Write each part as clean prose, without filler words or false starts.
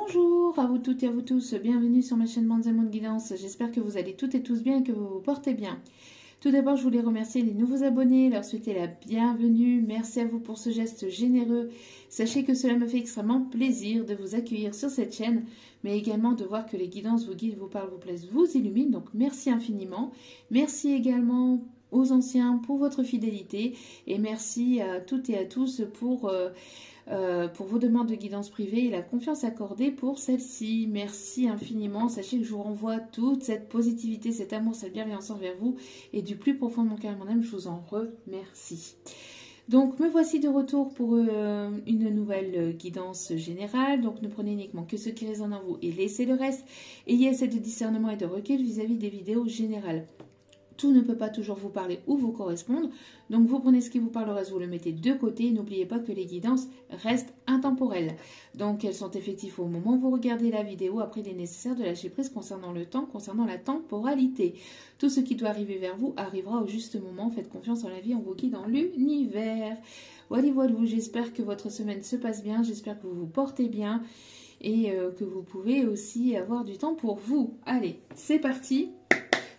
Bonjour à vous toutes et à vous tous, bienvenue sur ma chaîne Manzamon Guidance. J'espère que vous allez toutes et tous bien et que vous vous portez bien. Tout d'abord, je voulais remercier les nouveaux abonnés, leur souhaiter la bienvenue. Merci à vous pour ce geste généreux. Sachez que cela me fait extrêmement plaisir de vous accueillir sur cette chaîne, mais également de voir que les guidances vous guident, vous parlent, vous plaisent, vous illuminent. Donc merci infiniment. Merci également aux anciens pour votre fidélité et merci à toutes et à tous pour vos demandes de guidance privée et la confiance accordée pour celle-ci. Merci infiniment. Sachez que je vous renvoie toute cette positivité, cet amour, cette bienveillance envers vous et du plus profond de mon cœur et mon âme, je vous en remercie. Donc me voici de retour pour une nouvelle guidance générale. Donc ne prenez uniquement que ce qui résonne en vous et laissez le reste. Ayez assez de discernement et de recul vis-à-vis des vidéos générales. Tout ne peut pas toujours vous parler ou vous correspondre. Donc vous prenez ce qui vous parle, le reste vous le mettez de côté. N'oubliez pas que les guidances restent intemporelles. Donc elles sont effectives au moment où vous regardez la vidéo. Après il est nécessaire de lâcher prise concernant le temps, concernant la temporalité. Tout ce qui doit arriver vers vous arrivera au juste moment. Faites confiance en la vie, en vous guide dans l'univers. Voilà, voilà, j'espère que votre semaine se passe bien. J'espère que vous vous portez bien. Et que vous pouvez aussi avoir du temps pour vous. Allez, c'est parti.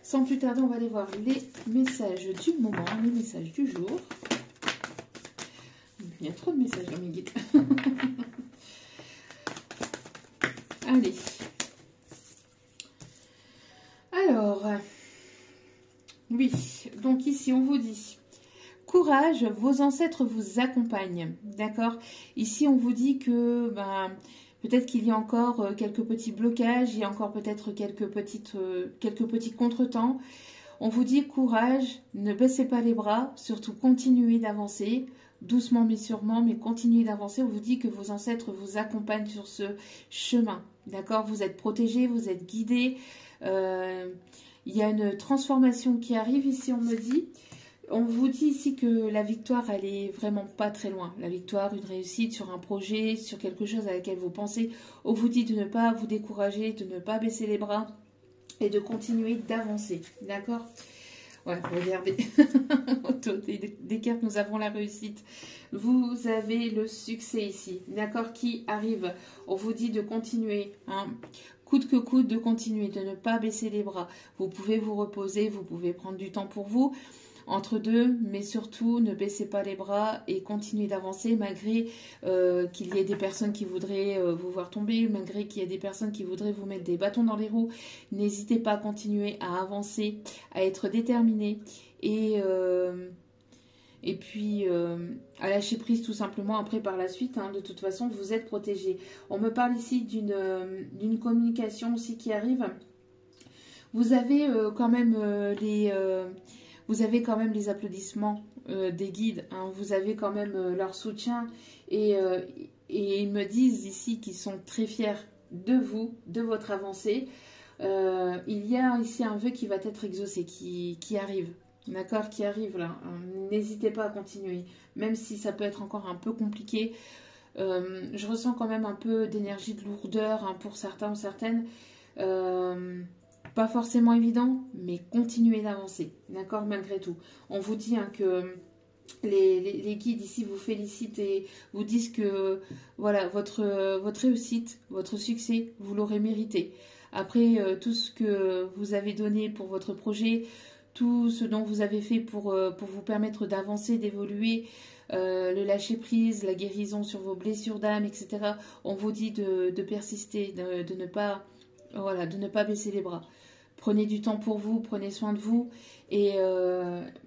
Sans plus tarder, on va aller voir les messages du moment, les messages du jour. Il y a trop de messages dans mes guides. Allez. Alors, oui, donc ici on vous dit, courage, vos ancêtres vous accompagnent, d'accord? Ici on vous dit que... peut-être qu'il y a encore quelques petits blocages, il y a encore peut-être quelques petits contretemps. On vous dit courage, ne baissez pas les bras, surtout continuez d'avancer, doucement mais sûrement, mais continuez d'avancer. On vous dit que vos ancêtres vous accompagnent sur ce chemin, d'accord? Vous êtes protégés, vous êtes guidés. Il y a une transformation qui arrive ici, on me dit. On vous dit ici que la victoire, elle est vraiment pas très loin. La victoire, une réussite sur un projet, sur quelque chose à laquelle vous pensez. On vous dit de ne pas vous décourager, de ne pas baisser les bras et de continuer d'avancer. D'accord? Ouais, regardez. Autour des cartes, nous avons la réussite. Vous avez le succès ici. D'accord? Qui arrive? On vous dit de continuer. Hein. Coûte que coûte, de continuer, de ne pas baisser les bras. Vous pouvez vous reposer, vous pouvez prendre du temps pour vous. Entre deux, mais surtout, ne baissez pas les bras et continuez d'avancer malgré qu'il y ait des personnes qui voudraient vous voir tomber, malgré qu'il y ait des personnes qui voudraient vous mettre des bâtons dans les roues. N'hésitez pas à continuer à avancer, à être déterminé et puis à lâcher prise tout simplement après par la suite. Hein, de toute façon, vous êtes protégé. On me parle ici d'une communication aussi qui arrive. Vous avez quand même Vous avez quand même les applaudissements des guides, hein. Vous avez quand même leur soutien et ils me disent ici qu'ils sont très fiers de vous, de votre avancée. Il y a ici un vœu qui va être exaucé, qui arrive, d'accord, qui arrive là. N'hésitez pas à continuer, même si ça peut être encore un peu compliqué. Je ressens quand même un peu d'énergie, de lourdeur, hein, pour certains ou certaines. Pas forcément évident, mais continuez d'avancer, d'accord, malgré tout. On vous dit hein, que les guides ici vous félicitent et vous disent que voilà, votre réussite, votre succès, vous l'aurez mérité. Après, tout ce que vous avez donné pour votre projet, tout ce dont vous avez fait pour vous permettre d'avancer, d'évoluer, le lâcher-prise, la guérison sur vos blessures d'âme, etc. On vous dit de persister, de ne pas... Voilà, de ne pas baisser les bras. Prenez du temps pour vous, prenez soin de vous. Et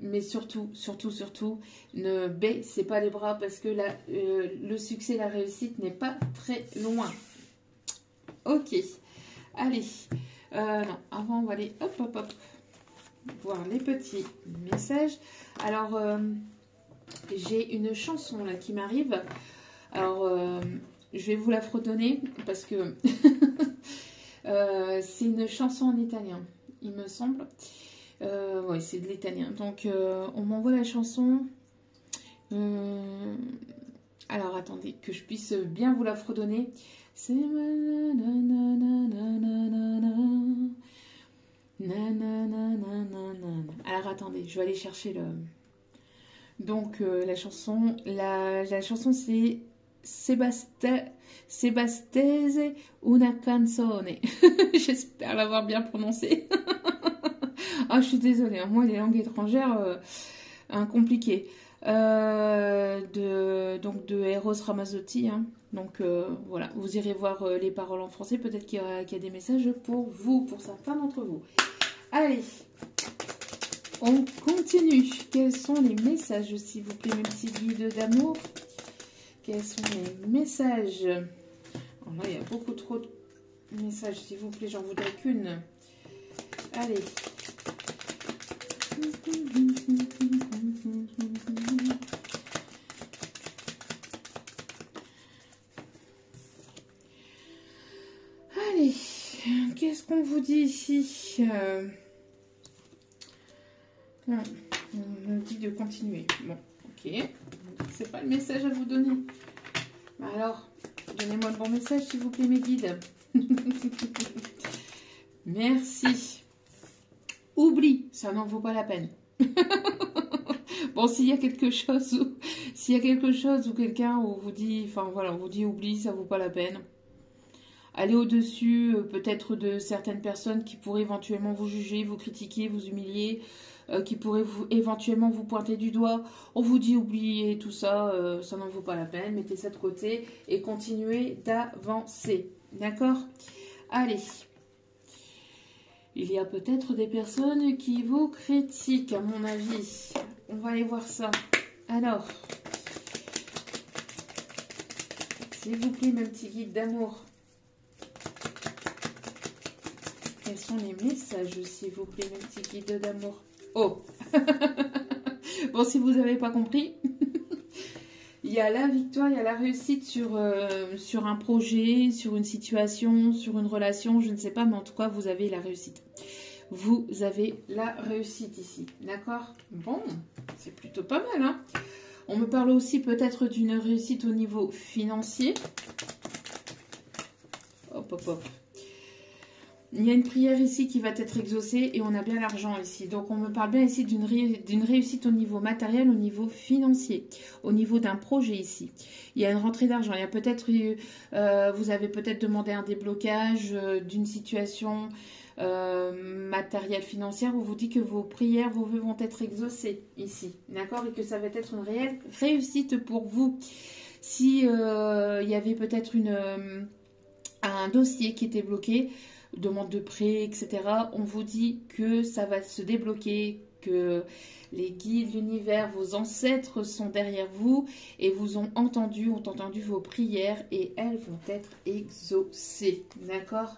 mais surtout, ne baissez pas les bras parce que le succès, la réussite n'est pas très loin. Ok. Allez. Non, avant, on va aller hop, voir les petits messages. Alors, j'ai une chanson là qui m'arrive. Alors, je vais vous la fredonner parce que... c'est une chanson en italien, il me semble. Oui, c'est de l'italien. Donc, on m'envoie la chanson. Alors, attendez, que je puisse bien vous la fredonner. C'est... Alors, attendez, je vais aller chercher le... Donc, la chanson c'est Sebastese una canzone. J'espère l'avoir bien prononcé. Ah, je suis désolée, hein, moi les langues étrangères, compliquées. Donc de Eros Ramazzotti. Hein. Donc voilà, vous irez voir les paroles en français. Peut-être qu'il y a des messages pour vous, pour certains d'entre vous. Allez, on continue. Quels sont les messages, s'il vous plaît, mes petits guides d'amour? Quels sont les messages? Alors là, il y a beaucoup trop de messages, s'il vous plaît, j'en voudrais qu'une. Allez. Allez, qu'est-ce qu'on vous dit ici? On me dit de continuer. Bon, ok. C'est pas le message à vous donner. Alors, donnez-moi le bon message, s'il vous plaît, mes guides. Merci. Oublie, ça n'en vaut pas la peine. Bon, s'il y a quelque chose ou quelqu'un où vous dit, enfin voilà, on vous dit oublie, ça vaut pas la peine. Allez au-dessus, peut-être de certaines personnes qui pourraient éventuellement vous juger, vous critiquer, vous humilier, qui pourraient éventuellement vous pointer du doigt. On vous dit oubliez tout ça, ça n'en vaut pas la peine, mettez ça de côté et continuez d'avancer. D'accord? Allez. Il y a peut-être des personnes qui vous critiquent, à mon avis. On va aller voir ça. Alors, s'il vous plaît, mes petits guides d'amour. Quels sont les messages, s'il vous plaît, mes petits guides d'amour? Oh. Bon, si vous n'avez pas compris, il y a la victoire, il y a la réussite sur un projet, sur une situation, sur une relation, je ne sais pas, mais en tout cas, vous avez la réussite. Vous avez la réussite ici, d'accord? Bon, c'est plutôt pas mal, hein? On me parle aussi peut-être d'une réussite au niveau financier. Hop, hop, hop. Il y a une prière ici qui va être exaucée et on a bien l'argent ici. Donc, on me parle bien ici d'une réussite au niveau matériel, au niveau financier, au niveau d'un projet ici. Il y a une rentrée d'argent. Il y a peut-être, vous avez peut-être demandé un déblocage d'une situation matérielle financière. Vous dit que vos prières, vos vœux vont être exaucés ici. D'accord? Et que ça va être une réelle réussite pour vous. Si il y avait peut-être un dossier qui était bloqué, demande de prêt, etc. On vous dit que ça va se débloquer, que les guides, l'univers, vos ancêtres sont derrière vous et vous ont entendu vos prières et elles vont être exaucées. D'accord?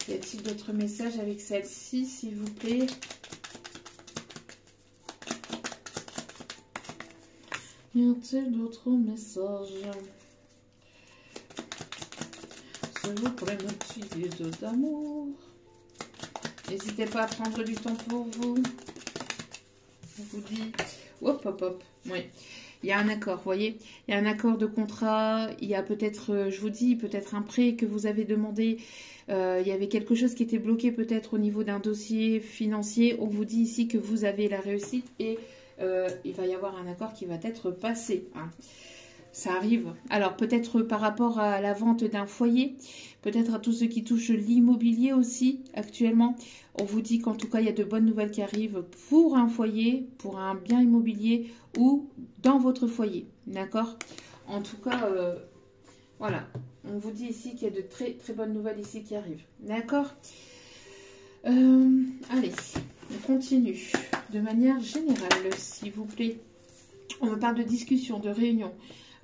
Y a-t-il d'autres messages avec celle-ci, s'il vous plaît? Y a-t-il d'autres messages? Vous prenez un petit guide d'amour. N'hésitez pas à prendre du temps pour vous. On vous dit, hop, hop, hop. Oui, il y a un accord, vous voyez. Il y a un accord de contrat. Il y a peut-être, je vous dis, peut-être un prêt que vous avez demandé. Il y avait quelque chose qui était bloqué peut-être au niveau d'un dossier financier. On vous dit ici que vous avez la réussite et il va y avoir un accord qui va être passé. Hein. Ça arrive. Alors, peut-être par rapport à la vente d'un foyer, peut-être à tous ceux qui touchent l'immobilier aussi, actuellement. On vous dit qu'en tout cas, il y a de bonnes nouvelles qui arrivent pour un foyer, pour un bien immobilier ou dans votre foyer. D'accord? En tout cas, voilà. On vous dit ici qu'il y a de très, très bonnes nouvelles ici qui arrivent. D'accord? Allez, on continue. De manière générale, s'il vous plaît. On me parle de discussion, de réunion.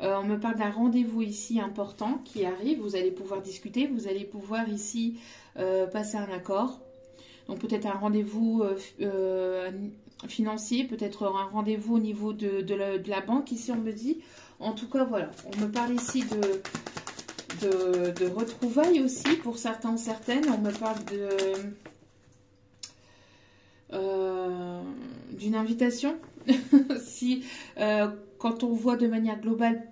On me parle d'un rendez-vous ici important qui arrive. Vous allez pouvoir discuter. Vous allez pouvoir ici passer un accord. Donc peut-être un rendez-vous financier. Peut-être un rendez-vous au niveau de la banque. Ici on me dit. En tout cas voilà. On me parle ici de retrouvailles aussi pour certains, certaines. On me parle d'une invitation. Si quand on voit de manière globale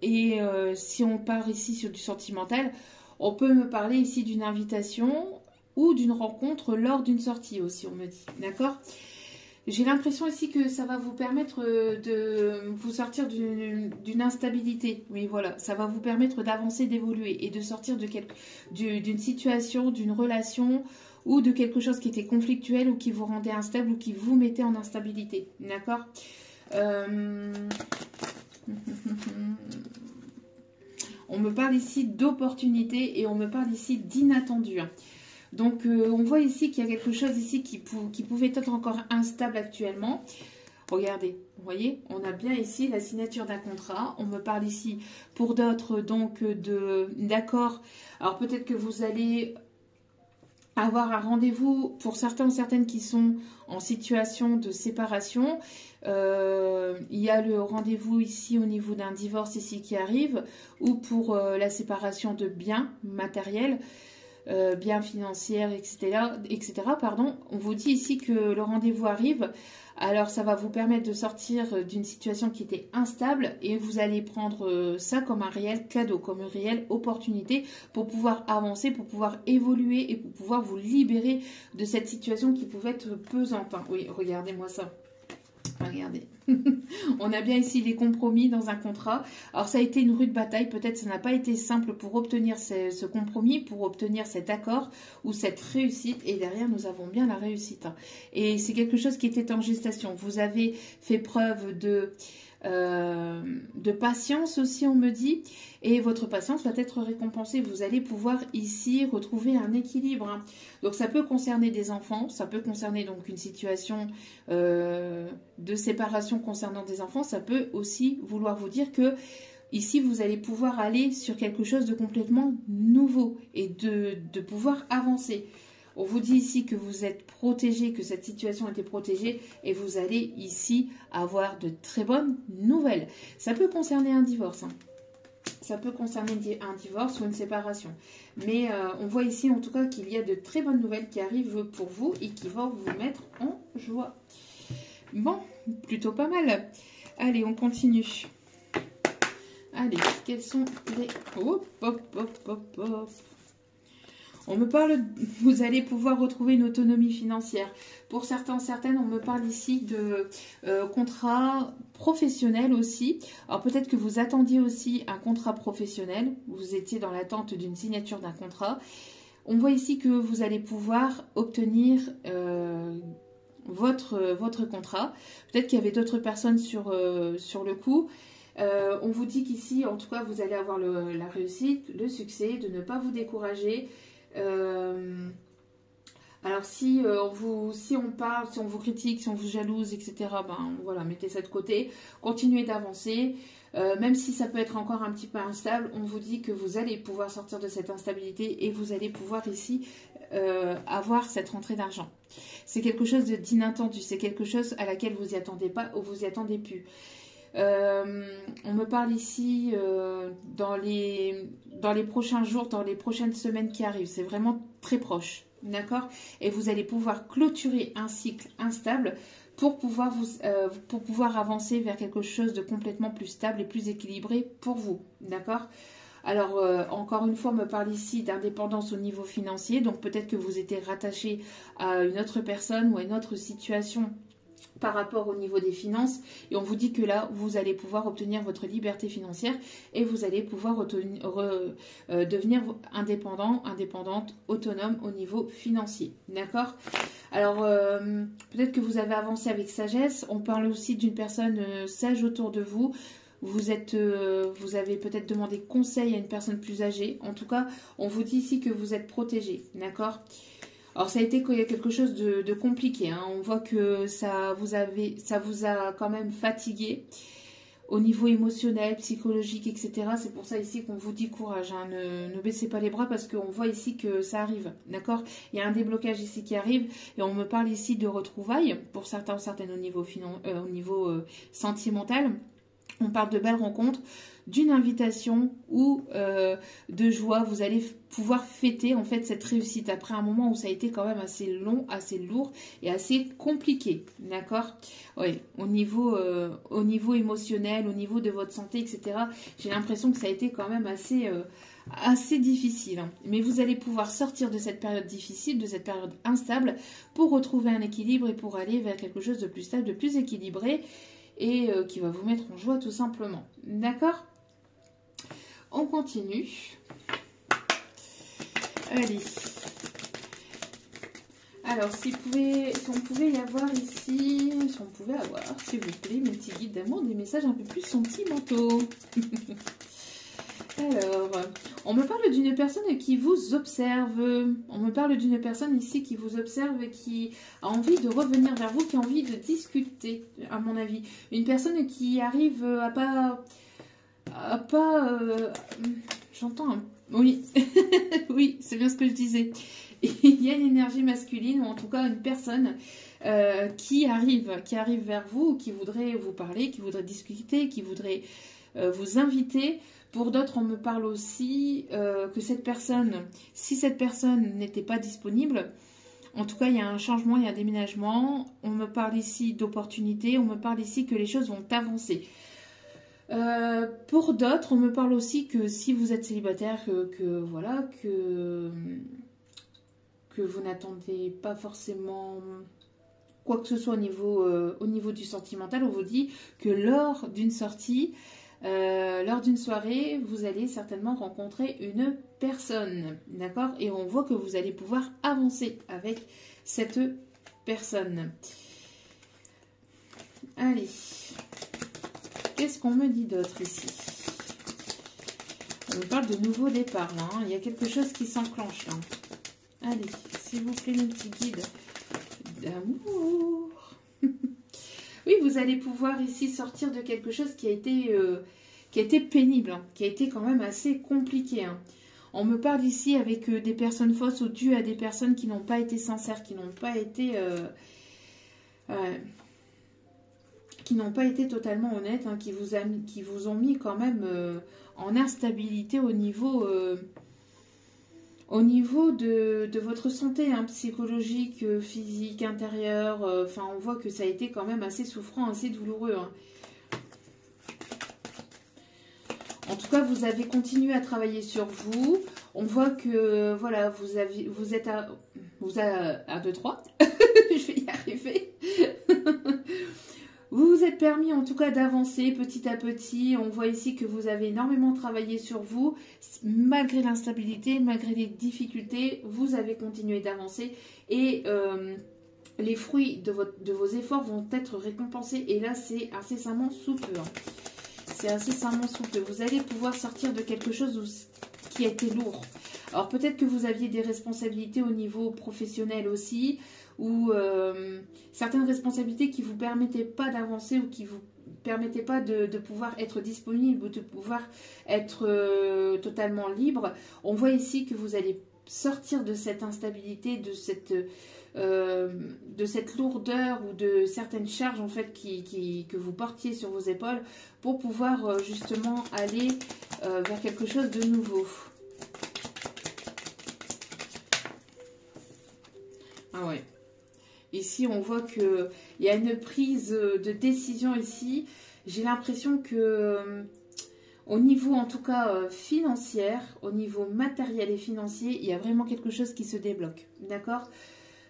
et si on part ici sur du sentimental, on peut me parler ici d'une invitation ou d'une rencontre lors d'une sortie aussi, on me dit. D'accord? J'ai l'impression ici que ça va vous permettre de vous sortir d'une instabilité. Oui, voilà, ça va vous permettre d'avancer, d'évoluer et de sortir d'une situation, d'une relation ou de quelque chose qui était conflictuel ou qui vous rendait instable ou qui vous mettait en instabilité. D'accord. On me parle ici d'opportunité et on me parle ici d'inattendu. Donc, on voit ici qu'il y a quelque chose ici qui pouvait être encore instable actuellement. Regardez, vous voyez, on a bien ici la signature d'un contrat. On me parle ici, pour d'autres, donc, d'accord. Alors, peut-être que vous allez avoir un rendez-vous pour certains ou certaines qui sont en situation de séparation. Il y a le rendez-vous ici au niveau d'un divorce ici qui arrive, ou pour la séparation de biens matériels. Biens financières, etc. Pardon. On vous dit ici que le rendez-vous arrive. Alors, ça va vous permettre de sortir d'une situation qui était instable et vous allez prendre ça comme un réel cadeau, comme une réelle opportunité pour pouvoir avancer, pour pouvoir évoluer et pour pouvoir vous libérer de cette situation qui pouvait être pesante. Oui, regardez-moi ça. Regardez, on a bien ici les compromis dans un contrat. Alors ça a été une rude bataille, peut-être ça n'a pas été simple pour obtenir ce compromis, pour obtenir cet accord ou cette réussite. Et derrière, nous avons bien la réussite. Et c'est quelque chose qui était en gestation. Vous avez fait preuve de patience aussi, on me dit, et votre patience va être récompensée. Vous allez pouvoir ici retrouver un équilibre. Donc ça peut concerner des enfants, ça peut concerner donc une situation de séparation concernant des enfants, ça peut aussi vouloir vous dire que ici vous allez pouvoir aller sur quelque chose de complètement nouveau et de pouvoir avancer. On vous dit ici que vous êtes protégé, que cette situation était protégée et vous allez ici avoir de très bonnes nouvelles. Ça peut concerner un divorce. Ça peut concerner un divorce ou une séparation. Mais on voit ici en tout cas qu'il y a de très bonnes nouvelles qui arrivent pour vous et qui vont vous mettre en joie. Bon, plutôt pas mal. Allez, on continue. Allez, quels sont les... Hop, hop, hop, hop, hop. On me parle, vous allez pouvoir retrouver une autonomie financière. Pour certains, certaines, on me parle ici de contrat professionnel aussi. Alors peut-être que vous attendiez aussi un contrat professionnel. Vous étiez dans l'attente d'une signature d'un contrat. On voit ici que vous allez pouvoir obtenir votre contrat. Peut-être qu'il y avait d'autres personnes sur le coup. On vous dit qu'ici, en tout cas, vous allez avoir la réussite, le succès, de ne pas vous décourager. Alors si on parle, si on vous critique, si on vous jalouse, etc., ben voilà, mettez ça de côté, continuez d'avancer, même si ça peut être encore un petit peu instable, on vous dit que vous allez pouvoir sortir de cette instabilité et vous allez pouvoir ici avoir cette rentrée d'argent. C'est quelque chose d'inattendu, c'est quelque chose à laquelle vous n'y attendez pas ou vous y attendez plus. On me parle ici dans les prochains jours, dans les prochaines semaines qui arrivent. C'est vraiment très proche, d'accord? Et vous allez pouvoir clôturer un cycle instable pour pouvoir avancer vers quelque chose de complètement plus stable et plus équilibré pour vous, d'accord? Alors, encore une fois, on me parle ici d'indépendance au niveau financier. Donc, peut-être que vous étiez rattaché à une autre personne ou à une autre situation par rapport au niveau des finances, et on vous dit que là vous allez pouvoir obtenir votre liberté financière et vous allez pouvoir devenir indépendante, autonome au niveau financier, d'accord? Alors peut-être que vous avez avancé avec sagesse. On parle aussi d'une personne sage autour de vous. Vous avez peut-être demandé conseil à une personne plus âgée. En tout cas, on vous dit ici que vous êtes protégé, d'accord? Alors ça a été quelque chose de compliqué, hein. On voit que ça vous a quand même fatigué au niveau émotionnel, psychologique, etc. C'est pour ça ici qu'on vous dit courage, hein. Ne baissez pas les bras parce qu'on voit ici que ça arrive, d'accord? Il y a un déblocage ici qui arrive et on me parle ici de retrouvailles pour certains ou certaines au niveau sentimental. On parle de belles rencontres, d'une invitation ou de joie. Vous allez pouvoir fêter en fait cette réussite après un moment où ça a été quand même assez long, assez lourd et assez compliqué, d'accord? Oui, au niveau émotionnel, au niveau de votre santé, etc. J'ai l'impression que ça a été quand même assez assez difficile. Hein. Mais vous allez pouvoir sortir de cette période difficile, de cette période instable, pour retrouver un équilibre et pour aller vers quelque chose de plus stable, de plus équilibré et qui va vous mettre en joie tout simplement. D'accord? On continue. Allez. Alors, si on pouvait y avoir ici, si on pouvait avoir, s'il vous plaît, mes petits guides d'amour, des messages un peu plus sentimentaux. Alors, on me parle d'une personne qui vous observe. On me parle d'une personne ici qui vous observe et qui a envie de revenir vers vous, qui a envie de discuter, à mon avis. Une personne qui arrive à pas... j'entends un... Oui, oui, c'est bien ce que je disais. Il y a une énergie masculine, ou en tout cas une personne qui arrive vers vous, qui voudrait vous parler, qui voudrait discuter, qui voudrait vous inviter. Pour d'autres, on me parle aussi que cette personne, si cette personne n'était pas disponible, en tout cas, il y a un changement, il y a un déménagement. On me parle ici d'opportunités, on me parle ici que les choses vont avancer. Pour d'autres, on me parle aussi que si vous êtes célibataire, que vous n'attendez pas forcément quoi que ce soit au niveau du sentimental, on vous dit que lors d'une sortie, lors d'une soirée, vous allez certainement rencontrer une personne, d'accord? Et on voit que vous allez pouvoir avancer avec cette personne. Allez, qu'est-ce qu'on me dit d'autre ici? On me parle de nouveau départ, là, hein. Il y a quelque chose qui s'enclenche, là. Allez, s'il vous plaît, mes petits guides d'amour. Oui, vous allez pouvoir ici sortir de quelque chose qui a été pénible, hein, qui a été quand même assez compliqué. Hein. On me parle ici avec des personnes fausses ou dues à des personnes qui n'ont pas été sincères, qui n'ont pas été totalement honnêtes, hein, qui vous ont mis quand même en instabilité au niveau de votre santé, hein, psychologique, physique, intérieure. Enfin, on voit que ça a été quand même assez souffrant, assez douloureux. Hein. En tout cas, vous avez continué à travailler sur vous. On voit que, voilà, vous êtes à 2, 3. Je vais y arriver. Vous vous êtes permis en tout cas d'avancer petit à petit. On voit ici que vous avez énormément travaillé sur vous. Malgré l'instabilité, malgré les difficultés, vous avez continué d'avancer. Et les fruits de vos efforts vont être récompensés. Et là, c'est incessamment sous peu. Hein. C'est incessamment sous peu. Vous allez pouvoir sortir de quelque chose qui a été lourd. Alors peut-être que vous aviez des responsabilités au niveau professionnel aussi, ou certaines responsabilités qui ne vous permettaient pas d'avancer ou qui ne vous permettaient pas de pouvoir être disponible ou de pouvoir être totalement libre. On voit ici que vous allez sortir de cette instabilité, de cette lourdeur ou de certaines charges en fait que vous portiez sur vos épaules pour pouvoir justement aller vers quelque chose de nouveau. Ah ouais. Ici, on voit qu'il y a une prise de décision ici. J'ai l'impression que au niveau, en tout cas, financier, au niveau matériel et financier, il y a vraiment quelque chose qui se débloque. D'accord ?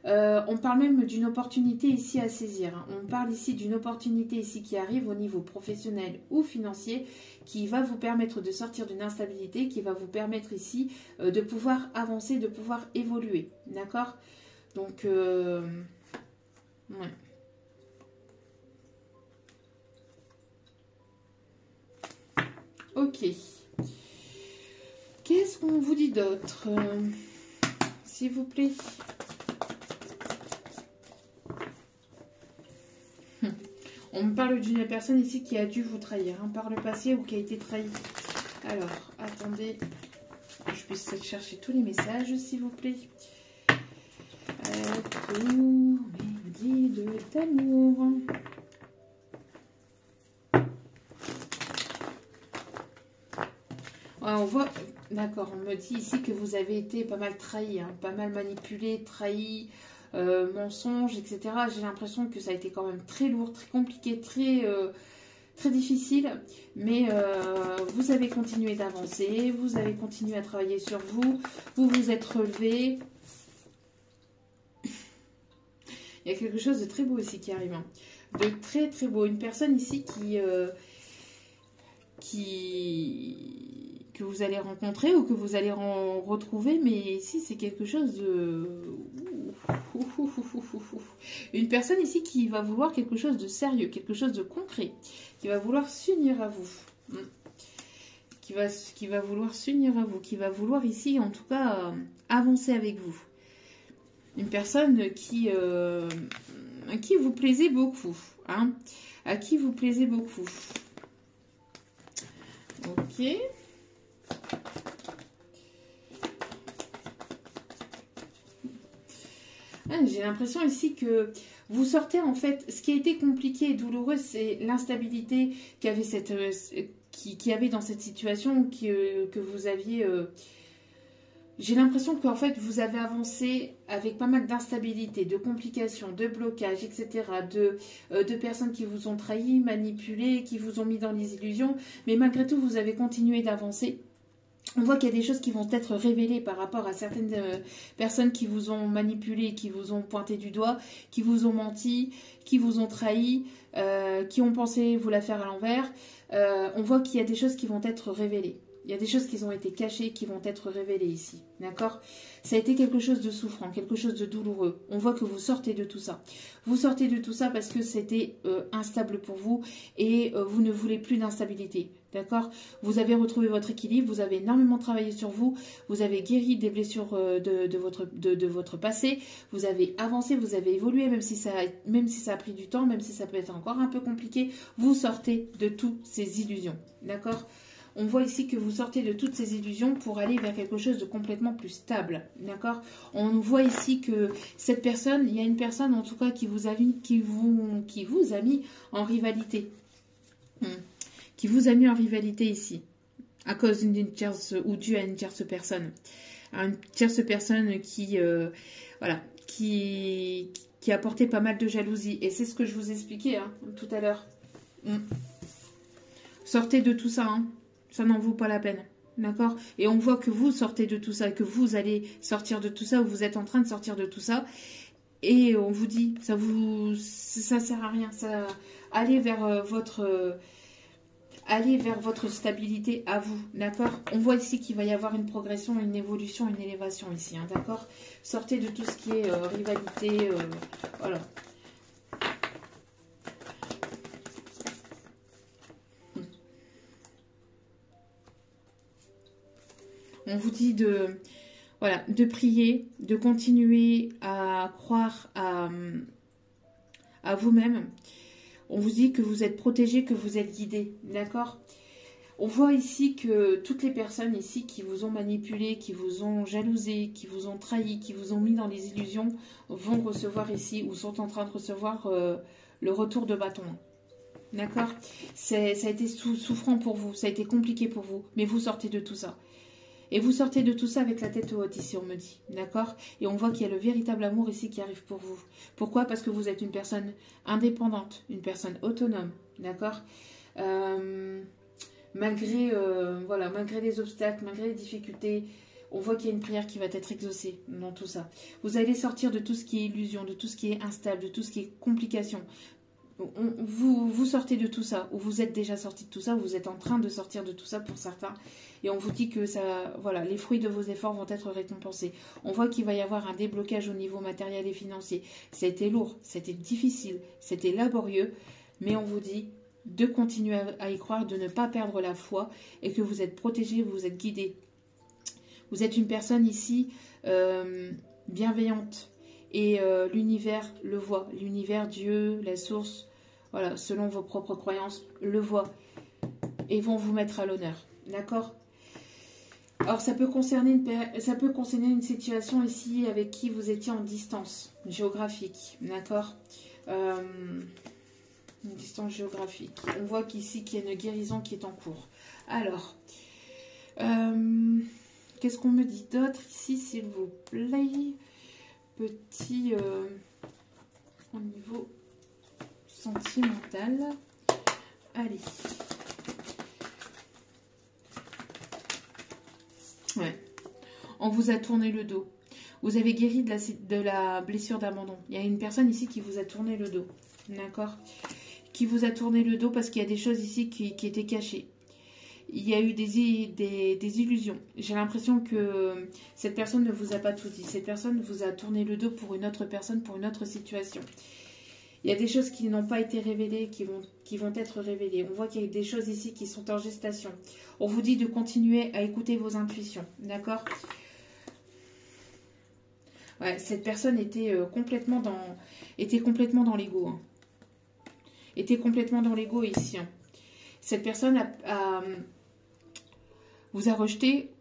On parle même d'une opportunité ici à saisir. Hein. On parle ici d'une opportunité ici qui arrive au niveau professionnel ou financier qui va vous permettre de sortir d'une instabilité, qui va vous permettre ici de pouvoir avancer, de pouvoir évoluer. D'accord ? Donc, ouais. Ok. Qu'est-ce qu'on vous dit d'autre s'il vous plaît? On me parle d'une personne ici qui a dû vous trahir hein, par le passé ou qui a été trahi. Alors, attendez. Je puisse chercher tous les messages, s'il vous plaît. Tous mes guides d'amour. Ouais, on voit, d'accord, on me dit ici que vous avez été pas mal trahi, hein, pas mal manipulé, trahi, mensonge, etc. J'ai l'impression que ça a été quand même très lourd, très compliqué, très très difficile, mais vous avez continué d'avancer, vous avez continué à travailler sur vous, vous vous êtes relevé. Il y a quelque chose de très beau ici qui arrive, hein. De très très beau. Une personne ici que vous allez rencontrer ou que vous allez retrouver, mais ici c'est quelque chose de... Une personne ici qui va vouloir quelque chose de sérieux, quelque chose de concret, qui va vouloir s'unir à vous, qui va vouloir s'unir à vous, qui va vouloir ici en tout cas avancer avec vous. Une personne qui à qui vous plaisez beaucoup, hein, à qui vous plaisez beaucoup. Ok. J'ai l'impression ici que vous sortez en fait, ce qui a été compliqué et douloureux, c'est l'instabilité qu'il y avait, qu'il y avait dans cette situation que vous aviez. J'ai l'impression qu'en fait vous avez avancé avec pas mal d'instabilité, de complications, de blocages, etc. De personnes qui vous ont trahi, manipulé, qui vous ont mis dans les illusions. Mais malgré tout, vous avez continué d'avancer. On voit qu'il y a des choses qui vont être révélées par rapport à certaines personnes qui vous ont manipulé, qui vous ont pointé du doigt, qui vous ont menti, qui vous ont trahi, qui ont pensé vous la faire à l'envers. On voit qu'il y a des choses qui vont être révélées. Il y a des choses qui ont été cachées, qui vont être révélées ici. D'accord? Ça a été quelque chose de souffrant, quelque chose de douloureux. On voit que vous sortez de tout ça. Vous sortez de tout ça parce que c'était instable pour vous et vous ne voulez plus d'instabilité. D'accord? Vous avez retrouvé votre équilibre, vous avez énormément travaillé sur vous, vous avez guéri des blessures de votre passé, vous avez avancé, vous avez évolué, même si ça a pris du temps, même si ça peut être encore un peu compliqué, vous sortez de toutes ces illusions. D'accord? On voit ici que vous sortez de toutes ces illusions pour aller vers quelque chose de complètement plus stable. D'accord? On voit ici que cette personne, il y a une personne en tout cas qui vous a mis en rivalité. Qui vous a mis en rivalité ici, à cause d'une tierce ou due à une tierce personne. Une tierce personne qui a porté pas mal de jalousie. Et c'est ce que je vous expliquais tout à l'heure. Sortez de tout ça, hein. Ça n'en vaut pas la peine. D'accord? Et on voit que vous sortez de tout ça, que vous allez sortir de tout ça, ou vous êtes en train de sortir de tout ça. Et on vous dit, ça sert à rien. Allez vers votre stabilité à vous, d'accord? On voit ici qu'il va y avoir une progression, une évolution, une élévation ici, hein, d'accord? Sortez de tout ce qui est rivalité, voilà. On vous dit de prier, de continuer à croire à vous-même. On vous dit que vous êtes protégé, que vous êtes guidé, d'accord? On voit ici que toutes les personnes ici qui vous ont manipulé, qui vous ont jalousé, qui vous ont trahi, qui vous ont mis dans les illusions, vont recevoir ici ou sont en train de recevoir le retour de bâton. D'accord? Ça a été souffrant pour vous, ça a été compliqué pour vous, mais vous sortez de tout ça. Et vous sortez de tout ça avec la tête haute ici, on me dit. D'accord? Et on voit qu'il y a le véritable amour ici qui arrive pour vous. Pourquoi? Parce que vous êtes une personne indépendante, une personne autonome. D'accord? Malgré les obstacles, malgré les difficultés, on voit qu'il y a une prière qui va être exaucée dans tout ça. Vous allez sortir de tout ce qui est illusion, de tout ce qui est instable, de tout ce qui est complication. Vous sortez de tout ça, ou vous êtes déjà sorti de tout ça, ou vous êtes en train de sortir de tout ça pour certains, et on vous dit que les fruits de vos efforts vont être récompensés. On voit qu'il va y avoir un déblocage au niveau matériel et financier. C'était lourd, c'était difficile, c'était laborieux, mais on vous dit de continuer à y croire, de ne pas perdre la foi, et que vous êtes protégé, vous êtes guidé. Vous êtes une personne ici bienveillante. Et l'univers le voit. L'univers, Dieu, la source, voilà, selon vos propres croyances, le voit. Et vont vous mettre à l'honneur. D'accord? Alors, ça peut concerner une situation ici avec qui vous étiez en distance géographique. D'accord? Une distance géographique. On voit qu'ici, qu'il y a une guérison qui est en cours. Alors, qu'est-ce qu'on me dit d'autre ici, s'il vous plaît? Petit au niveau sentimental. Allez. Ouais. On vous a tourné le dos. Vous avez guéri de la blessure d'abandon. Il y a une personne ici qui vous a tourné le dos. D'accord? Qui vous a tourné le dos parce qu'il y a des choses ici qui étaient cachées. Il y a eu des illusions. J'ai l'impression que cette personne ne vous a pas tout dit. Cette personne vous a tourné le dos pour une autre personne, pour une autre situation. Il y a des choses qui n'ont pas été révélées, qui vont être révélées. On voit qu'il y a des choses ici qui sont en gestation. On vous dit de continuer à écouter vos intuitions. D'accord? Ouais, cette personne était complètement dans l'ego. Hein. Était complètement dans l'ego ici. Hein. Cette personne vous a rejeté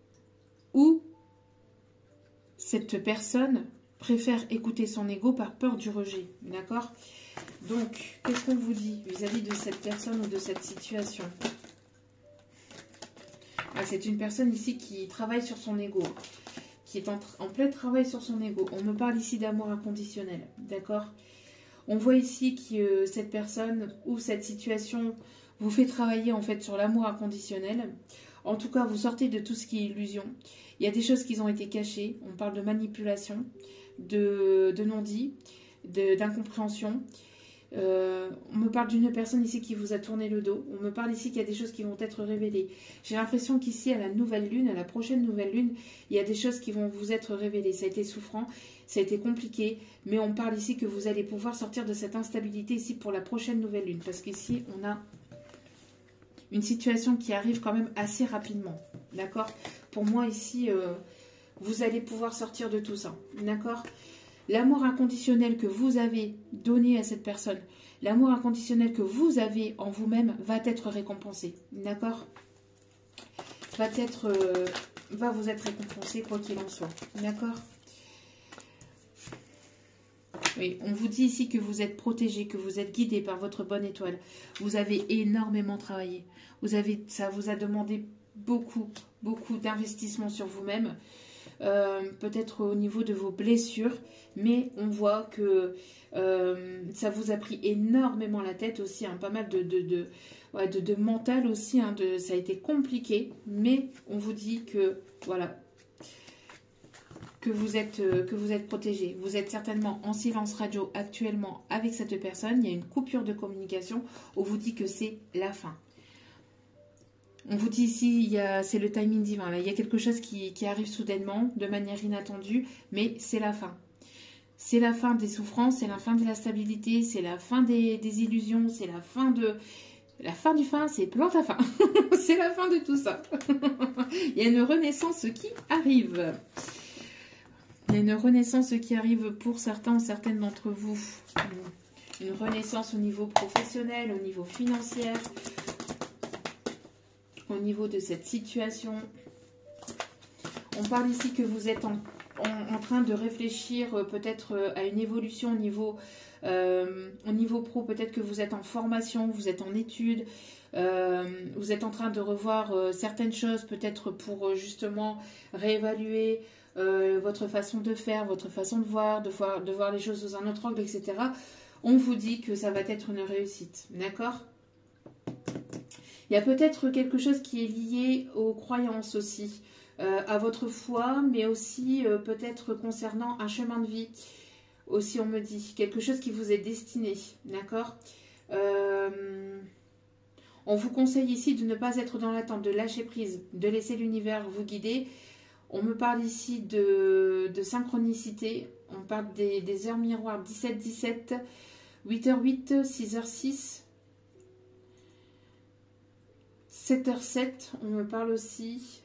ou cette personne préfère écouter son ego par peur du rejet. D'accord? Donc, qu'est-ce qu'on vous dit vis-à-vis de cette personne ou de cette situation? Ah, c'est une personne ici qui travaille sur son ego. Qui est en plein travail sur son ego. On me parle ici d'amour inconditionnel. D'accord? On voit ici que cette personne ou cette situation vous fait travailler en fait sur l'amour inconditionnel. En tout cas, vous sortez de tout ce qui est illusion. Il y a des choses qui ont été cachées. On parle de manipulation, de non-dit, d'incompréhension. On me parle d'une personne ici qui vous a tourné le dos. On me parle ici qu'il y a des choses qui vont être révélées. J'ai l'impression qu'ici, à la nouvelle lune, à la prochaine nouvelle lune, il y a des choses qui vont vous être révélées. Ça a été souffrant, ça a été compliqué, mais on parle ici que vous allez pouvoir sortir de cette instabilité ici pour la prochaine nouvelle lune. Parce qu'ici, on a une situation qui arrive quand même assez rapidement. D'accord? Pour moi, ici, vous allez pouvoir sortir de tout ça. D'accord? L'amour inconditionnel que vous avez donné à cette personne, l'amour inconditionnel que vous avez en vous-même va être récompensé. D'accord? Va vous être récompensé quoi qu'il en soit. D'accord? Oui, on vous dit ici que vous êtes protégé, que vous êtes guidé par votre bonne étoile. Vous avez énormément travaillé. Ça vous a demandé beaucoup d'investissement sur vous-même. Peut-être au niveau de vos blessures, mais on voit que ça vous a pris énormément la tête aussi, hein, pas mal de mental aussi, hein, ça a été compliqué, mais on vous dit que voilà, que vous êtes protégé. Vous êtes certainement en silence radio actuellement avec cette personne, il y a une coupure de communication, on vous dit que c'est la fin. On vous dit ici, c'est le timing divin. Là. Il y a quelque chose qui arrive soudainement, de manière inattendue, mais c'est la fin. C'est la fin des souffrances, c'est la fin de la stabilité, c'est la fin des illusions, c'est la fin de... La fin du fin, c'est plante à fin. C'est la fin de tout ça. Il y a une renaissance qui arrive. Il y a une renaissance qui arrive pour certains ou certaines d'entre vous. Une renaissance au niveau professionnel, au niveau financier, au niveau de cette situation. On parle ici que vous êtes en train de réfléchir peut-être à une évolution au niveau pro. Peut-être que vous êtes en formation, vous êtes en études, vous êtes en train de revoir certaines choses, peut-être pour justement réévaluer votre façon de faire, votre façon de voir les choses sous un autre angle, etc. On vous dit que ça va être une réussite, d'accord ? Il y a peut-être quelque chose qui est lié aux croyances aussi, à votre foi, mais aussi peut-être concernant un chemin de vie. Aussi, on me dit quelque chose qui vous est destiné, d'accord ? On vous conseille ici de ne pas être dans l'attente, de lâcher prise, de laisser l'univers vous guider. On me parle ici de synchronicité. On parle des heures miroirs 17-17, 8h08, 6h06. 7h07, on me parle aussi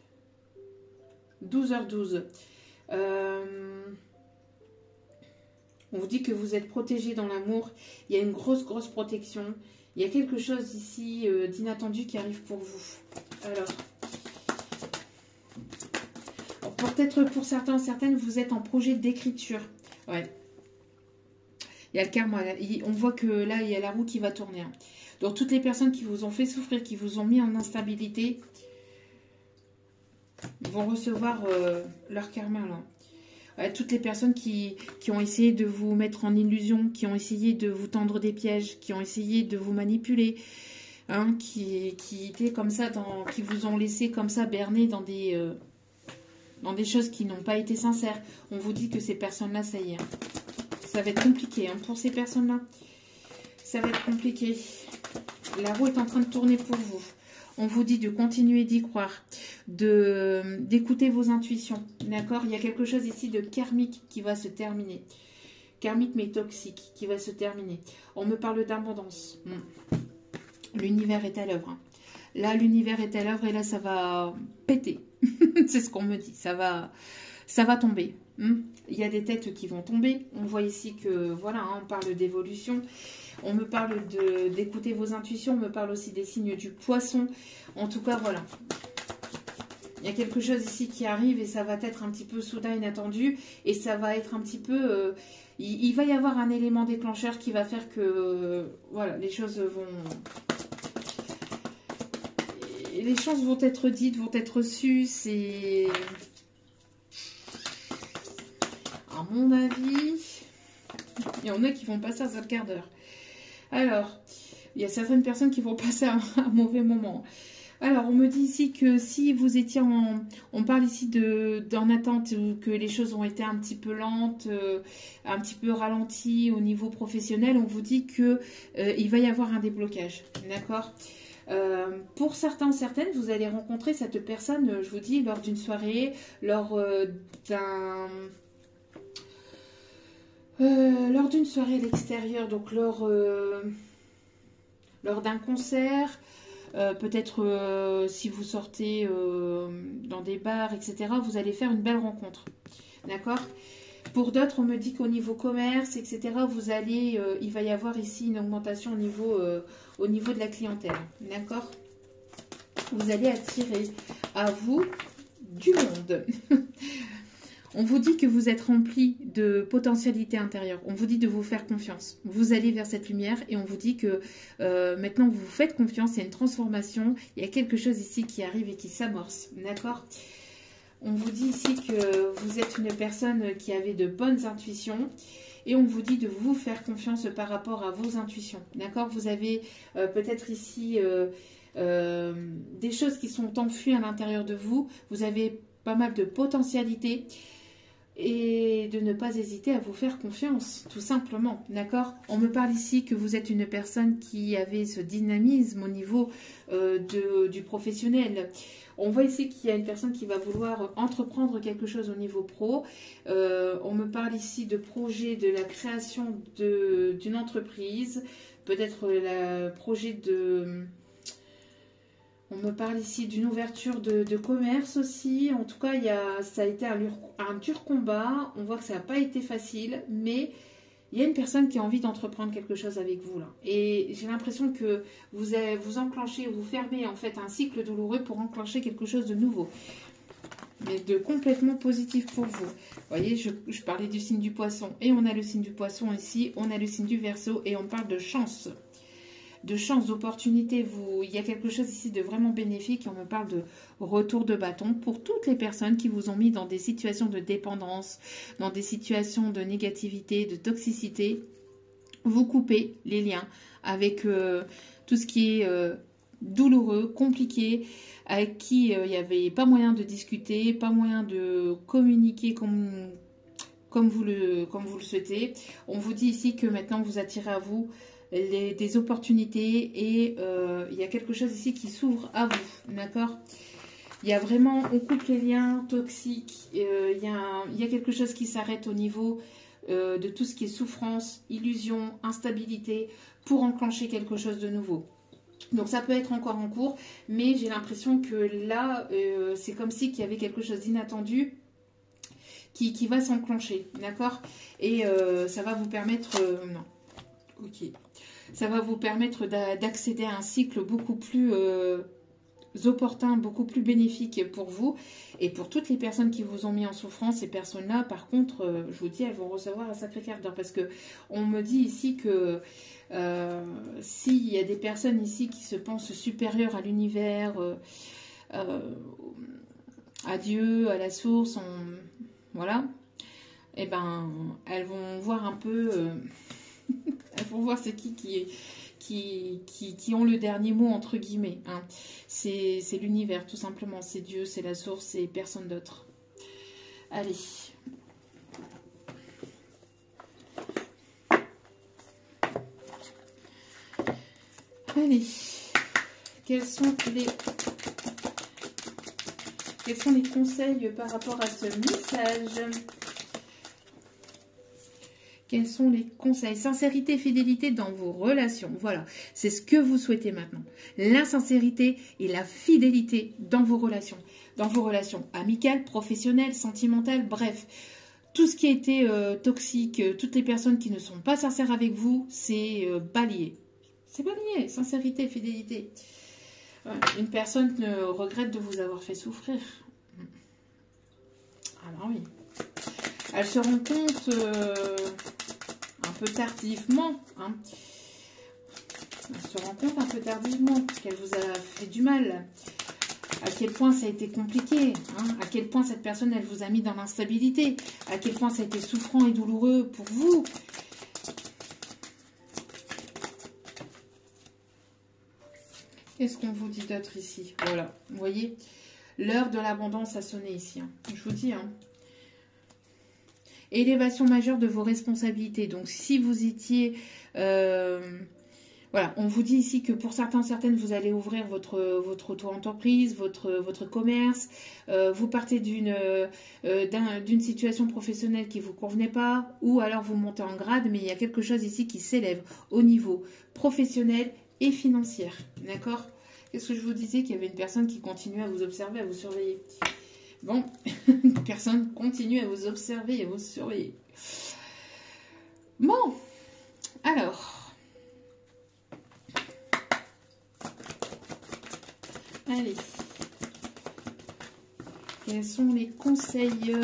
12h12. On vous dit que vous êtes protégé dans l'amour. Il y a une grosse protection. Il y a quelque chose ici d'inattendu qui arrive pour vous. Alors, peut-être pour certains, certaines, vous êtes en projet d'écriture. Ouais. Il y a le karma. On voit que là, il y a la roue qui va tourner. Hein. Donc, toutes les personnes qui vous ont fait souffrir, qui vous ont mis en instabilité, vont recevoir leur karma. Là. Ouais, toutes les personnes qui ont essayé de vous mettre en illusion, qui ont essayé de vous tendre des pièges, qui ont essayé de vous manipuler, hein, qui étaient comme ça, qui vous ont laissé comme ça berner dans des choses qui n'ont pas été sincères. On vous dit que ces personnes-là, ça y est, hein, ça va être compliqué hein, pour ces personnes-là. Ça va être compliqué. La roue est en train de tourner pour vous. On vous dit de continuer d'y croire, d'écouter vos intuitions. D'accord? Il y a quelque chose ici de karmique qui va se terminer. Karmique mais toxique qui va se terminer. On me parle d'abondance. L'univers est à l'œuvre. Hein. Là, l'univers est à l'œuvre et là, ça va péter. C'est ce qu'on me dit. Ça va tomber. Il y a des têtes qui vont tomber. On voit ici que, voilà, hein, on parle d'évolution. On me parle d'écouter vos intuitions. On me parle aussi des signes du poisson. En tout cas, voilà. Il y a quelque chose ici qui arrive et ça va être un petit peu soudain, inattendu. Et ça va être un petit peu... il va y avoir un élément déclencheur qui va faire que... voilà, les choses vont être dites, vont être reçues. C'est... à mon avis... il y en a qui vont passer un seul quart d'heure. Alors, il y a certaines personnes qui vont passer un mauvais moment. Alors, on me dit ici que si vous étiez on parle ici d'en attente, ou que les choses ont été un petit peu lentes, un petit peu ralenties au niveau professionnel, on vous dit que il va y avoir un déblocage. D'accord ? Pour certaines, vous allez rencontrer cette personne, je vous dis, lors d'une soirée, lors d'une soirée à l'extérieur, donc lors d'un concert, peut-être si vous sortez dans des bars, etc., vous allez faire une belle rencontre. D'accord ? Pour d'autres, on me dit qu'au niveau commerce, etc., il va y avoir ici une augmentation au niveau de la clientèle. D'accord ? Vous allez attirer à vous du monde. On vous dit que vous êtes rempli de potentialité intérieure. On vous dit de vous faire confiance. Vous allez vers cette lumière et on vous dit que maintenant vous vous faites confiance. Il y a une transformation. Il y a quelque chose ici qui arrive et qui s'amorce. D'accord ? On vous dit ici que vous êtes une personne qui avait de bonnes intuitions. Et on vous dit de vous faire confiance par rapport à vos intuitions. D'accord ? Vous avez peut-être ici des choses qui sont enfuies à l'intérieur de vous. Vous avez pas mal de potentialité. Et de ne pas hésiter à vous faire confiance, tout simplement, d'accord ? On me parle ici que vous êtes une personne qui avait ce dynamisme au niveau du professionnel. On voit ici qu'il y a une personne qui va vouloir entreprendre quelque chose au niveau pro. On me parle ici de projet, de la création d'une entreprise, peut-être le projet de... On me parle ici d'une ouverture de commerce aussi. En tout cas, ça a été un dur combat. On voit que ça n'a pas été facile, mais il y a une personne qui a envie d'entreprendre quelque chose avec vous là. Et j'ai l'impression que vous enclenchez, vous fermez en fait un cycle douloureux pour enclencher quelque chose de nouveau. Mais de complètement positif pour vous. Vous voyez, je parlais du signe du poisson. Et on a le signe du poisson ici. On a le signe du Verseau. Et on parle de chance. De chance, d'opportunité, il y a quelque chose ici de vraiment bénéfique. On me parle de retour de bâton pour toutes les personnes qui vous ont mis dans des situations de dépendance, dans des situations de négativité, de toxicité. Vous coupez les liens avec tout ce qui est douloureux, compliqué, avec qui il n'y avait pas moyen de discuter, pas moyen de communiquer comme vous le souhaitez. On vous dit ici que maintenant vous attirez à vous des opportunités et il y a quelque chose ici qui s'ouvre à vous, d'accord ? Il y a vraiment, on coupe les liens toxiques, il y a quelque chose qui s'arrête au niveau de tout ce qui est souffrance, illusion, instabilité, pour enclencher quelque chose de nouveau. Donc ça peut être encore en cours, mais j'ai l'impression que là, c'est comme si qu'il y avait quelque chose d'inattendu qui va s'enclencher, d'accord ? Et ça va vous permettre... non, ok. Ça va vous permettre d'accéder à un cycle beaucoup plus opportun, beaucoup plus bénéfique pour vous et pour toutes les personnes qui vous ont mis en souffrance. Ces personnes-là, par contre, je vous dis, elles vont recevoir un sacré quart d'heure parce que on me dit ici que s'il y a des personnes ici qui se pensent supérieures à l'univers, à Dieu, à la source, voilà, et elles vont voir un peu... elles vont voir c'est qui qui ont le dernier mot, entre guillemets. Hein. C'est l'univers, tout simplement. C'est Dieu, c'est la source, c'est personne d'autre. Allez. Allez. Quels sont les conseils par rapport à ce message? Quels sont les conseils? Sincérité et fidélité dans vos relations. Voilà, c'est ce que vous souhaitez maintenant. La sincérité et la fidélité dans vos relations. Dans vos relations amicales, professionnelles, sentimentales, bref. Tout ce qui a été toxique, toutes les personnes qui ne sont pas sincères avec vous, c'est balayé. C'est balayé, sincérité et fidélité. Une personne regrette de vous avoir fait souffrir. Alors oui. Elle se rend compte un peu tardivement. Hein. Elle se rend compte un peu tardivement qu'elle vous a fait du mal. À quel point ça a été compliqué. Hein. À quel point cette personne, elle vous a mis dans l'instabilité. À quel point ça a été souffrant et douloureux pour vous. Qu'est-ce qu'on vous dit d'autre ici? Voilà, vous voyez, l'heure de l'abondance a sonné ici. Hein. Je vous dis, hein. Élévation majeure de vos responsabilités. Donc, si vous étiez... voilà, on vous dit ici que pour certains, certaines, vous allez ouvrir votre auto-entreprise, votre commerce. Vous partez d'une situation professionnelle qui ne vous convenait pas, ou alors vous montez en grade, mais il y a quelque chose ici qui s'élève au niveau professionnel et financière. D'accord? Qu'est-ce que je vous disais? Qu'il y avait une personne qui continuait à vous observer, à vous surveiller. Bon, une personne continue à vous observer et à vous surveiller. Bon, alors. Allez. Quels sont les conseils?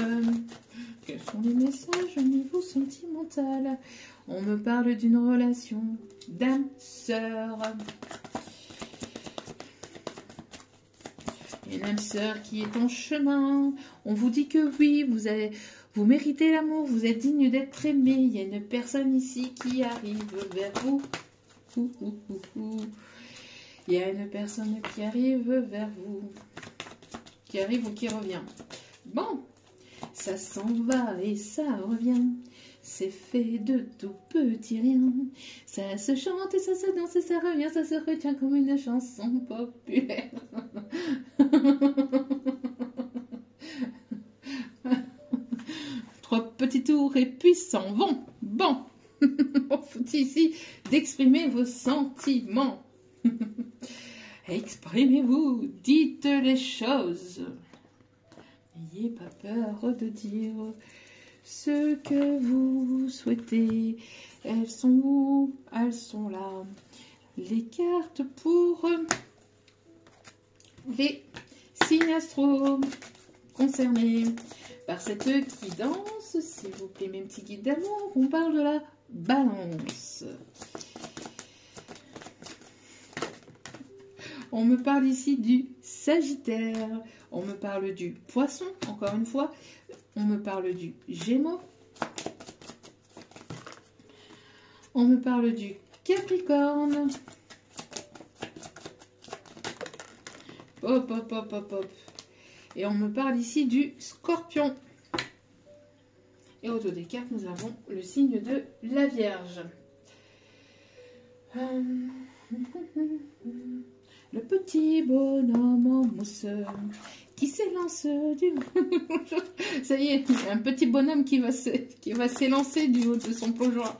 Quels sont les messages au niveau sentimental? On me parle d'une relation d'âme sœur. Une âme sœur qui est en chemin. On vous dit que oui, vous méritez l'amour, vous êtes digne d'être aimé. Il y a une personne ici qui arrive vers vous. Il y a une personne qui arrive vers vous. Qui arrive ou qui revient. Bon, ça s'en va et ça revient. C'est fait de tout petit rien. Ça se chante et ça se danse et ça revient. Ça se retient comme une chanson populaire. Trois petits tours et puis s'en vont. Bon, on faut ici d'exprimer vos sentiments. Exprimez-vous, dites les choses. N'ayez pas peur de dire ce que vous souhaitez. Elles sont où? Elles sont là. Les cartes pour les signes astro concernés par cette qui danse. S'il vous plaît, mes petits guides d'amour, on parle de la balance. On me parle ici du Sagittaire. On me parle du Poisson, encore une fois. On me parle du Gémeaux. On me parle du Capricorne. Hop, hop, hop, hop, hop. Et on me parle ici du Scorpion. Et autour des cartes, nous avons le signe de la Vierge. Le petit bonhomme en mousse qui s'élance du... Ça y est, un petit bonhomme qui va s'élancer du haut de son plongeoir.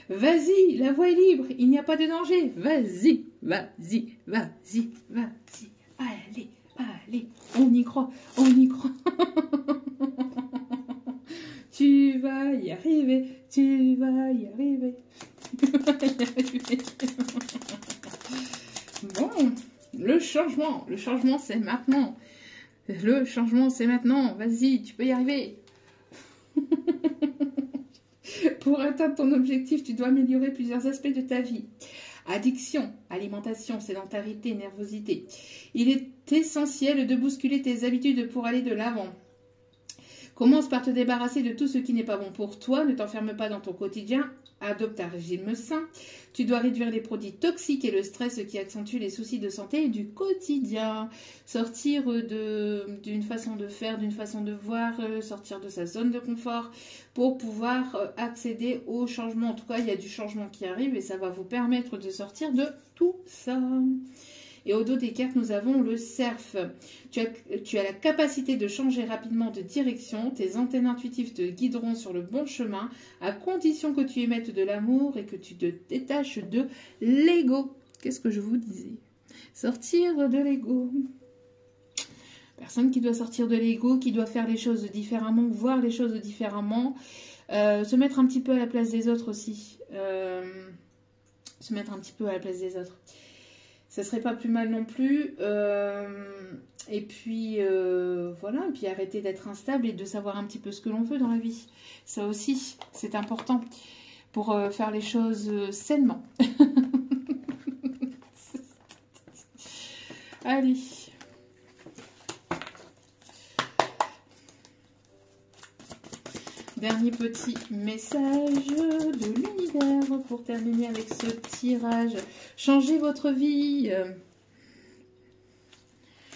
Vas-y, la voie est libre, il n'y a pas de danger. Vas-y, vas-y, vas-y, vas-y. Allez, allez, on y croit, on y croit. Tu vas y arriver, tu vas y arriver. Bon, le changement c'est maintenant. Le changement c'est maintenant, vas-y, tu peux y arriver. Pour atteindre ton objectif, tu dois améliorer plusieurs aspects de ta vie. Addiction, alimentation, sédentarité, nervosité. Il est essentiel de bousculer tes habitudes pour aller de l'avant. Commence par te débarrasser de tout ce qui n'est pas bon pour toi. Ne t'enferme pas dans ton quotidien. Adopte un régime sain. Tu dois réduire les produits toxiques et le stress qui accentuent les soucis de santé du quotidien. Sortir d'une façon de faire, d'une façon de voir, sortir de sa zone de confort pour pouvoir accéder au changement. En tout cas, il y a du changement qui arrive et ça va vous permettre de sortir de tout ça. Et au dos des cartes, nous avons le cerf. Tu as la capacité de changer rapidement de direction. Tes antennes intuitives te guideront sur le bon chemin, à condition que tu émettes de l'amour et que tu te détaches de l'ego. Qu'est-ce que je vous disais? Sortir de l'ego. Personne qui doit sortir de l'ego, qui doit faire les choses différemment, voir les choses différemment. Se mettre un petit peu à la place des autres aussi. Se mettre un petit peu à la place des autres. Ça serait pas plus mal non plus. Et puis, voilà. Et puis arrêter d'être instable et de savoir un petit peu ce que l'on veut dans la vie. Ça aussi, c'est important pour faire les choses sainement. Allez. Dernier petit message de l'univers pour terminer avec ce tirage. Changez votre vie.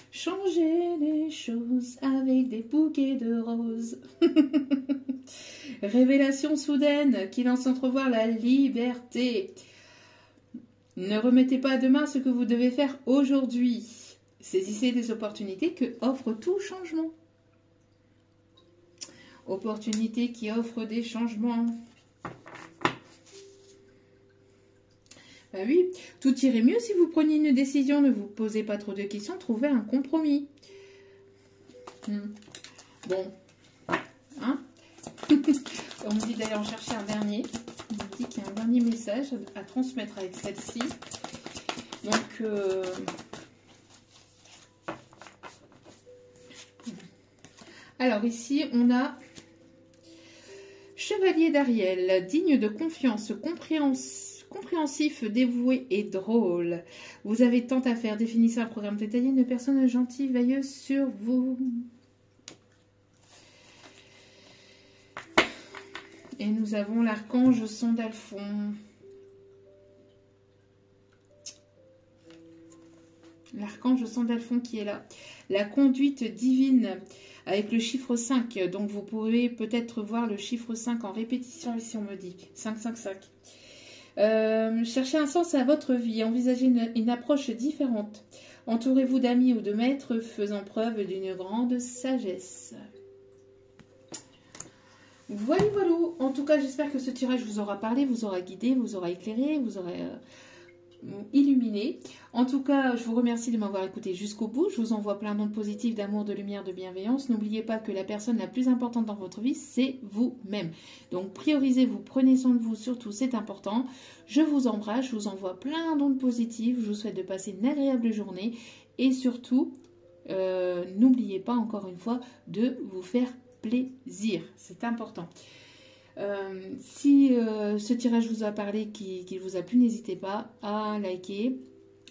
Changez les choses avec des bouquets de roses. Révélation soudaine qui lance entrevoir la liberté. Ne remettez pas à demain ce que vous devez faire aujourd'hui. Saisissez les opportunités que offre tout changement. Opportunité qui offre des changements. Ben oui, tout irait mieux si vous preniez une décision. Ne vous posez pas trop de questions, trouvez un compromis. Bon. Hein? On me dit d'aller en chercher un dernier. On me dit qu'il y a un dernier message à transmettre avec celle-ci. Donc, alors ici, on a Chevalier d'Ariel, digne de confiance, compréhensif, dévoué et drôle. Vous avez tant à faire. Définissez un programme détaillé, une personne gentille, veilleuse sur vous. Et nous avons l'archange Sandalphon. L'archange Sandalphon qui est là. La conduite divine avec le chiffre 5. Donc vous pouvez peut-être voir le chiffre 5 en répétition ici on me dit. 5, 5, 5. Cherchez un sens à votre vie. Envisagez une approche différente. Entourez-vous d'amis ou de maîtres faisant preuve d'une grande sagesse. Voilà, voilà. En tout cas, j'espère que ce tirage vous aura parlé, vous aura guidé, vous aura éclairé, vous aura illuminé. En tout cas, je vous remercie de m'avoir écouté jusqu'au bout. Je vous envoie plein d'ondes positives, d'amour, de lumière, de bienveillance. N'oubliez pas que la personne la plus importante dans votre vie, c'est vous-même. Donc, priorisez-vous, prenez soin de vous, surtout, c'est important. Je vous embrasse, je vous envoie plein d'ondes positives. Je vous souhaite de passer une agréable journée. Et surtout, n'oubliez pas, encore une fois, de vous faire plaisir. C'est important. Si ce tirage vous a parlé, qu'il vous a plu, n'hésitez pas à liker,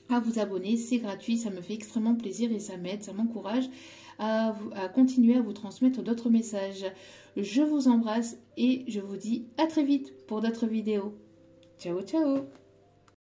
à vous abonner, c'est gratuit, ça me fait extrêmement plaisir et ça m'aide, ça m'encourage à continuer à vous transmettre d'autres messages. Je vous embrasse et je vous dis à très vite pour d'autres vidéos. Ciao, ciao!